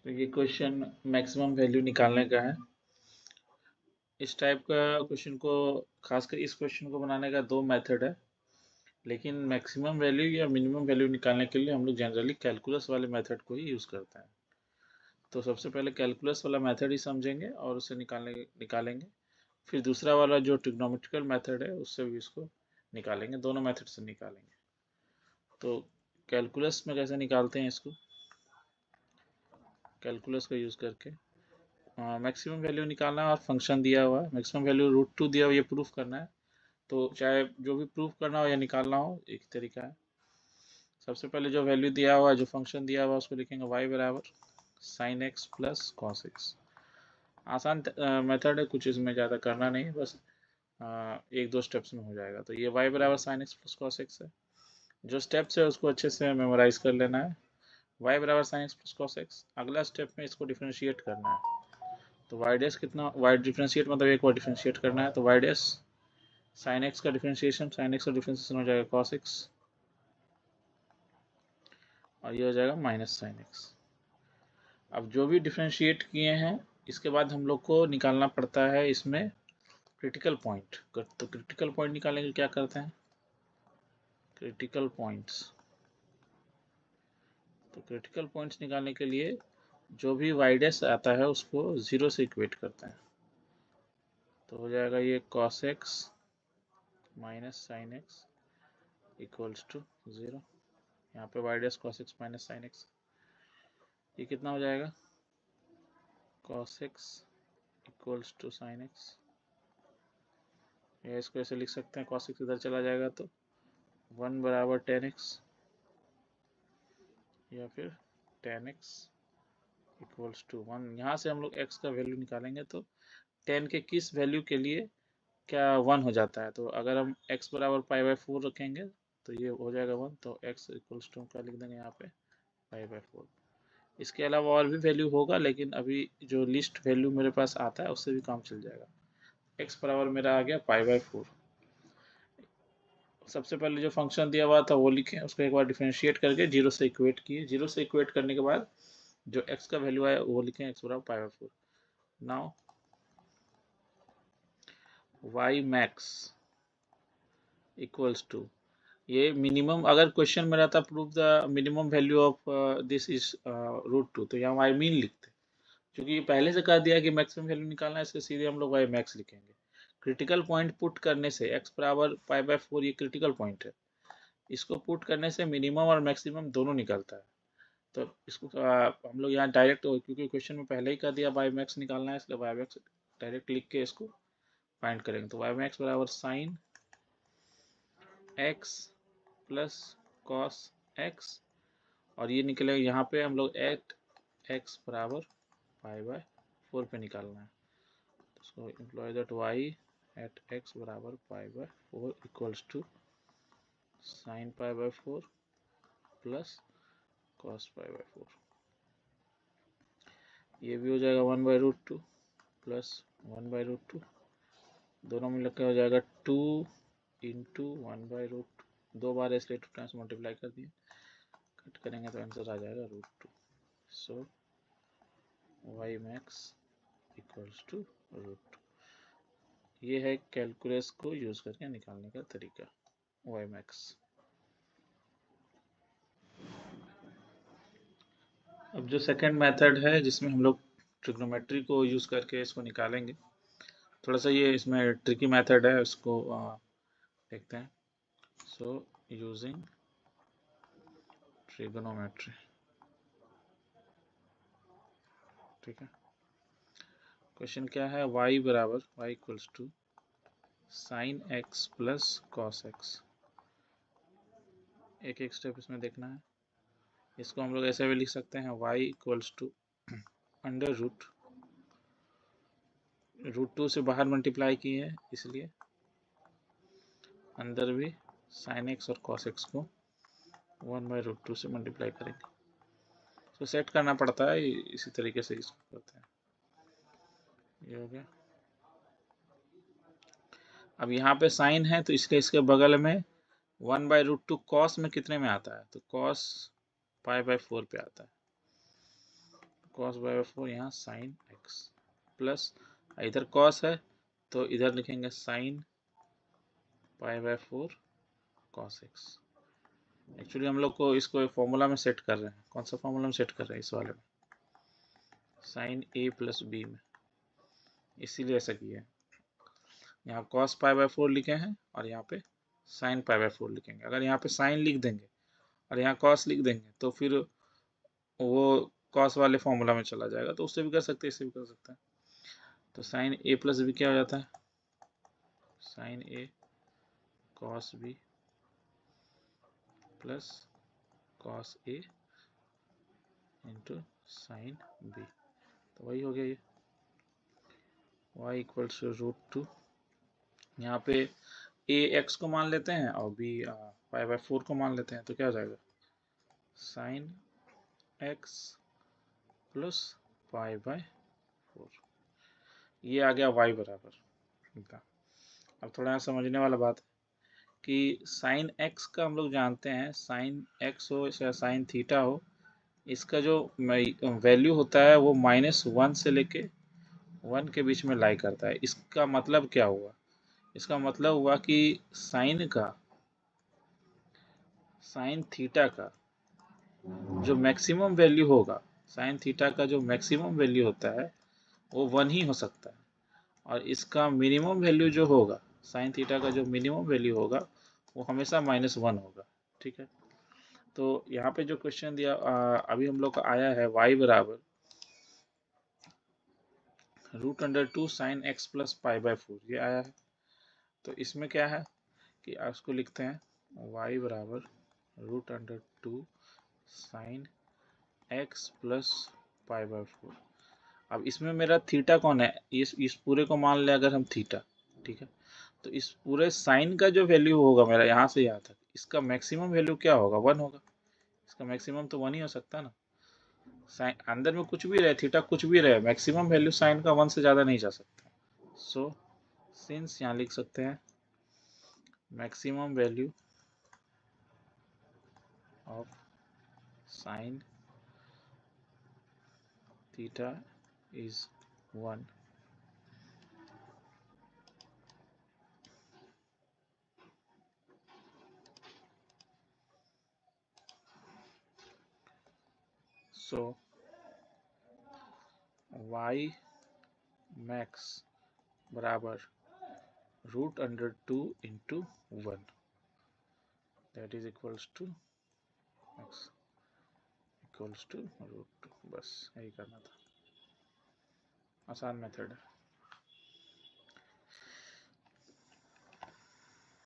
तो ये question maximum value निकालने का है। इस टाइप का क्वेश्चन को, खासकर इस क्वेश्चन को बनाने का दो मेथड है, लेकिन मैक्सिमम वैल्यू या मिनिमम वैल्यू निकालने के लिए हम लोग जनरली कैलकुलस वाले मेथड को ही यूज़ करते हैं। तो सबसे पहले कैलकुलस वाला मेथड ही समझेंगे और उसे निकालेंगे। फिर दूसरा वाला जो ट्रिग्नोमेट्रिकल मेथड है उससे भी इसको निकालेंगे, दोनों मेथड से निकालेंगे। तो कैलकुलस में कैसे निकालते हैं इसको, कैलकुलस का यूज़ करके मैक्सिमम वैल्यू निकालना है और फंक्शन दिया हुआ है, मैक्सिमम वैल्यू √2 दिया हुआ, ये प्रूफ करना है। तो चाहे जो भी प्रूफ करना हो या निकालना हो, एक तरीका है। सबसे पहले जो वैल्यू दिया हुआ है, जो फंक्शन दिया हुआ है, उसको लिखेंगे y बराबर sin x plus cos x. आसान मेथड है, कुछ इसमें ज़्यादा करना नहीं है, बस एक दो स्टेप्स में हो जाएगा। तो ये y बराबर sin x plus cos x है। जो स्टेप्स है उसको अच्छे से मेमोराइज कर लेना है। y बराबर sin x plus cos x. अगला स्टेप में इसको डिफ्रेंशिएट करना है। तो वाई डैश कितना, वाई डिफ्रेंशिएट मतलब एक बार डिफ्रेंशिएट करना है। तो वाई डैश साइन एक्स का डिफ्रेंशिएशन, साइन एक्स का डिफ्रेंशिएशन हो जाएगा कॉस एक्स, और ये हो जाएगा माइनस साइन एक्स। अब जो भी डिफ्रेंशिएट किए हैं, इसके बाद हम लोग को निकालना पड़ता है इसमें क्रिटिकल पॉइंट। तो क्रिटिकल पॉइंट निकालने के लिए क्या करते हैं, क्रिटिकल पॉइंट्स। तो क्रिटिकल पॉइंट्स निकालने के लिए जो भी वाई डैश आता है उसको 0 से इक्वेट करते हैं। तो हो जाएगा ये cos x minus sine x equals to 0। यहाँ पे y dash cos x minus sine x, ये कितना हो जाएगा, cos x equals to sine x. या इसको ऐसे लिख सकते हैं, cos x इधर चला जाएगा तो 1 बराबर tan x, या फिर tan x इक्वल्स टू 1। यहाँ से हम लोग x का वैल्यू निकालेंगे तो tan के किस वैल्यू के लिए क्या 1 हो जाता है। तो अगर हम x बराबर π/4 रखेंगे तो ये हो जाएगा 1। तो x इक्वल्स टू क्या लिख देंगे यहाँ पे, π/4। इसके अलावा और भी वैल्यू होगा, लेकिन अभी जो लिस्ट वैल्यू मेरे पास आता है उससे भी काम चल जाएगा। x बराबर मेरा आ गया π/4। सबसे पहले जो फंक्शन दिया हुआ था वो लिखे, उसको एक बार डिफरेंशिएट करके 0 से इक्वेट किए। 0 से इक्वेट करने के बाद जो x का वैल्यू आया वो लिखे, x बराबर π/4। Now y max equals to, ये मिनिमम, अगर क्वेश्चन में रहता prove the minimum value of this is √2, तो यहाँ y मीन लिखते। क्योंकि ये पहले से कह दिया कि मैक्सिमम वैल्यू निकालना है, इसलिए सीधे हम लोग y मैक्स लिखेंगे। क्रिटिकल पॉइंट पुट करने से x बराबर π/4 ये क्रिटिकल पॉइंट है, इसको पुट करने से मिनिमम और मैक्सिमम दोनों निकलता है। तो इसको हम लोग यहाँ डायरेक्ट, क्योंकि क्वेश्चन में पहले ही कर दिया वाई मैक्स निकालना है, इसलिए वाई मैक्स डायरेक्ट लिख के इसको फाइंड करेंगे। तो वाई मैक्स बराबर sign x plus cos x, और ये निकलेगा यहाँ पे हम लोग एट एक्स बराबर π/4 पे निकालना है। तो इसको imply that y at x बराबर π/4 equals to sine π/4 plus cos π/4। ये भी हो जाएगा 1/√2 प्लस 1/√2, दोनों मिलकर के हो जाएगा 2 इंटू 1/√2। दो बार इसलिए 2 टाइम्स मल्टीप्लाई कर दिए, कट करेंगे तो आंसर आ जाएगा √2। सो वाई मैक्स इक्वल्स टू √2। ये है कैलकुलस को यूज करके निकालने का तरीका, वाई मैक्स। अब जो सेकंड मेथड है जिसमें हम लोग ट्रिग्नोमेट्री को यूज करके इसको निकालेंगे, थोड़ा सा ये इसमें ट्रिकी मेथड है, उसको देखते हैं। सो यूजिंग ट्रिगोनोमेट्री, ठीक है। क्वेश्चन क्या है, y बराबर y equals to sine x plus cos x. एक एक स्टेप इसमें देखना है। इसको हम लोग ऐसे भी लिख सकते हैं, y इक्वल्स टू अंडर √2 से बाहर मल्टीप्लाई किए हैं, इसलिए अंदर भी साइन एक्स और कॉस एक्स को 1/√2 से मल्टीप्लाई करेंगे। तो सेट करना पड़ता है, इसी तरीके से इसको करते हैं। ये हो गया। अब यहाँ पे साइन है तो इसलिए इसके बगल में 1/√2 कॉस में कितने में आता है, तो कॉस π/4 पे आता है। cos बाई 4 यहाँ sin x प्लस इधर cos है तो इधर लिखेंगे sin pi by 4 cos x। Actually हम लोग को इसको फॉर्मूला में सेट कर रहे हैं। कौन सा फॉर्मूला में सेट कर रहे हैं? इस वाले में, sin a प्लस b में, इसीलिए ऐसा किया है। यहाँ cos पाई बाई 4 लिखे हैं और यहाँ पे sin पाई बाई 4 लिखेंगे। अगर यहाँ पे sin लिख देंगे और यहाँ cos लिख देंगे तो फिर वो cos वाले फॉर्मूला में चला जाएगा। तो उससे भी कर सकते हैं, इससे भी कर सकते हैं। तो sin a प्लस b क्या हो जाता है? sin a cos b plus cos a into sin b। तो वही हो गया ये y इक्वल्स √2। यहाँ पे a x को मान लेते हैं और b पाई बाई 4 को मान लेते हैं। तो क्या हो जाएगा? sin x plus pi by 4। ये आ गया y बराबर। अब थोड़ा समझने वाला बात है कि sin x का हम लोग जानते हैं, sin x हो या sin थीटा हो, इसका जो वैल्यू होता है वो -1 से लेके 1 के बीच में लाई करता है। इसका मतलब क्या हुआ? इसका मतलब हुआ कि sin थीटा का जो मैक्सिमम वैल्यू होगा, sin थीटा का जो मैक्सिमम वैल्यू होता है वो 1 ही हो सकता है, और इसका मिनिमम वैल्यू जो होगा, sin थीटा का जो मिनिमम वैल्यू होगा वो हमेशा -1 होगा। ठीक है, तो यहाँ पे जो क्वेश्चन दिया अभी हम लोग का आया है y बराबर √2 sin x plus pi by 4, ये आया है। तो इसमें क्या है कि आप इसको लिखते हैं y बराबर √2 sin x plus pi by 4। अब इसमें मेरा थीटा कौन है? इस पूरे को मान ले अगर हम थीटा, ठीक है, तो इस पूरे साइन का जो वैल्यू होगा मेरा यहाँ से यहाँ तक, इसका मैक्सिमम वैल्यू क्या होगा? 1 होगा। इसका मैक्सिमम तो 1 ही हो सकता ना। साइन अंदर में कुछ भी रहे, थीटा कुछ भी रहे, मैक्सिमम वैल्यू साइन का 1 से ज़्यादा नहीं जा सकता। सो सिंस यहाँ लिख सकते हैं maximum value of sine theta is 1। So y max बराबर √2 into 1, that is equals to x equals to √2। बस यही करना था, आसान मेथड है।